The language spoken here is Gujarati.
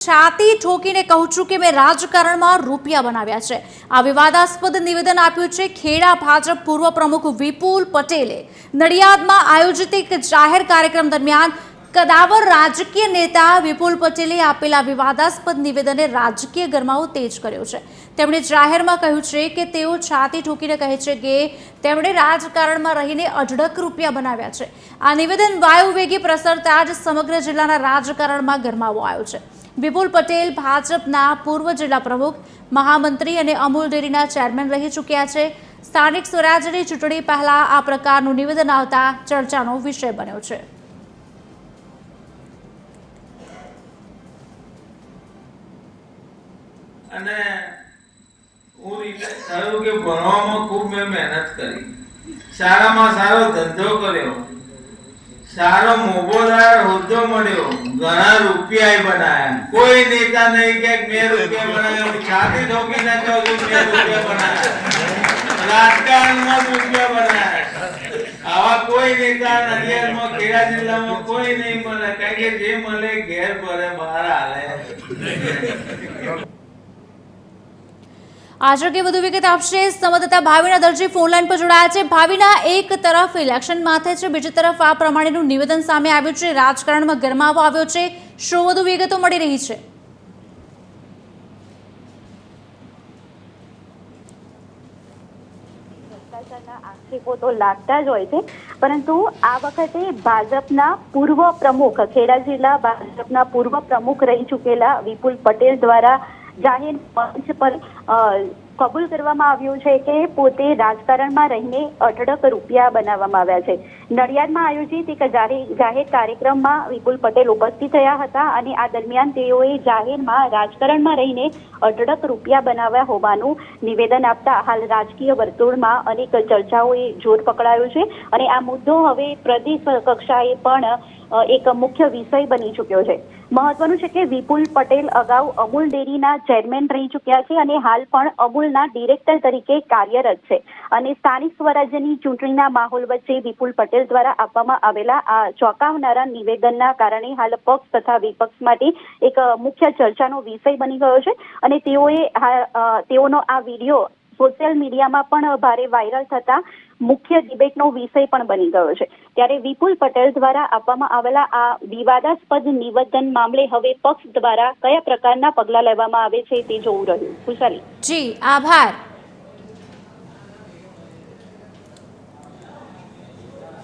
છાતી ઠોકીને કહું છું કે મેં રાજકારણમાં રૂપિયા બનાવ્યા છે। આ વિવાદાસ્પદ નિવેદન આપ્યું છે ખેડા ભાજપ પૂર્વ પ્રમુખ વિપુલ પટેલે નડિયાદમાં આયોજિત એક જાહેર કાર્યક્રમ દરમિયાન કદાવર રાજકીય નેતા વિપુલ પટેલે આપેલા વિવાદાસ્પદ નિવેદને રાજકીય ગરમાવો તેજ કર્યો છે। તેમણે જાહેરમાં કહ્યું છે કે તેઓ છાતી ઠોકીને કહે છે કે તેમણે રાજકારણમાં રહીને અઢળક રૂપિયા બનાવ્યા છે। આ નિવેદન વાયુવેગે પ્રસરતા જ સમગ્ર જિલ્લાના રાજકારણમાં ગરમાવો આવ્યો છે। વિપુલ પટેલ ભાજપના પૂર્વ જિલ્લા પ્રમુખ, મહામંત્રી અને અમૂલ ડેરીના ચેરમેન રહી ચૂક્યા છે। સ્થાનિક સ્વરાજ્યની ચૂંટણી પહેલા આ પ્રકારનું નિવેદન આવતા ચર્ચાનો વિષય બન્યો છે। અને હું થયું કે ભણવામાં ખૂબ મેં મહેનત કરી, સારામાં સારો ધંધો કર્યો, સારો મોભોદાર હોદ્દો મળ્યો, ઘણા રૂપિયા બનાયા। કોઈ નેતા નહીં કે મેં રૂપિયા બનાવ્યા, છાતી ઠોકીને કહું છું મેં રૂપિયા બનાવ્યા, રાજકારણમાં રૂપિયા બનાવ્યા। આવા કોઈ નેતા નડિયાદમાં ખેડા જિલ્લામાં કોઈ નહીં મળે, કારણ કે જે મળે ઘેર ભરે બહાર હાલે। आज के વધુ વિગત આપશે સંવાદદાતા ભાવિના દરજી ફોનલાઈન પર જોડાયા છે। ભાવિના, એક તરફ ઇલેક્શન માથે છે, બીજી તરફ આ પ્રમાણેનું નિવેદન સામે આવ્યું છે, રાજકારણમાં ગરમાવો આવ્યો છે, શું વધુ વિગતો મળી રહી છે? આક્ષેપો તો લાગતા જ હોય છે, પરંતુ આ વખતે ભાજપના પૂર્વ પ્રમુખ, ખેડા જિલ્લા ભાજપના પૂર્વ પ્રમુખ રહી ચૂકેલા વિપુલ પટેલ દ્વારા જાહેર મંચ પર કબૂલ કરવામાં આવ્યું છે કે પોતે રાજકારણમાં રહીને અઢળક રૂપિયા બનાવવામાં આવ્યા છે। નડિયાદમાં આયોજિત એક જાહેર કાર્યક્રમમાં વિપુલ પટેલ ઉપસ્થિત થયા હતા અને આ દરમિયાન તેઓએ જાહેરમાં રાજકારણમાં રહીને અઢળક રૂપિયા બનાવ્યા હોવાનું નિવેદન આપતા હાલ રાજકીય વર્તુળમાં અનેક ચર્ચાઓએ જોર પકડાયો છે અને આ મુદ્દો હવે પ્રદેશ કક્ષાએ પણ એક મુખ્ય વિષય બની ચૂક્યો છે। મહત્વનું છે કે વિપુલ પટેલ અગાઉ અમૂલ ડેરીના ચેરમેન રહી ચૂક્યા છે અને હાલ પણ અમૂલના ડિરેક્ટર તરીકે કાર્યરત છે અને સ્થાનિક સ્વરાજ્યની ચૂંટણીના માહોલ વચ્ચે વિપુલ પટેલ દ્વારા આપવામાં આવેલા આ ચોંકાવનારા નિવેદનના કારણે હાલ પક્ષ તથા વિપક્ષ માટે એક મુખ્ય ચર્ચાનો વિષય બની ગયો છે અને તેઓનો આ વિડીયો સોશિયલ મીડિયામાં પણ ભારે વાયરલ થતા મુખ્ય ડિબેટનો વિષય પણ બની ગયો છે। ત્યારે વિપુલ પટેલ દ્વારા આપવામાં આવેલા આ વિવાદાસ્પદ નિવેદન મામલે હવે પક્ષ દ્વારા કયા પ્રકારના પગલાં લેવામાં આવે છે તે જોવું રહ્યું। ખુશાલી જી, આભાર।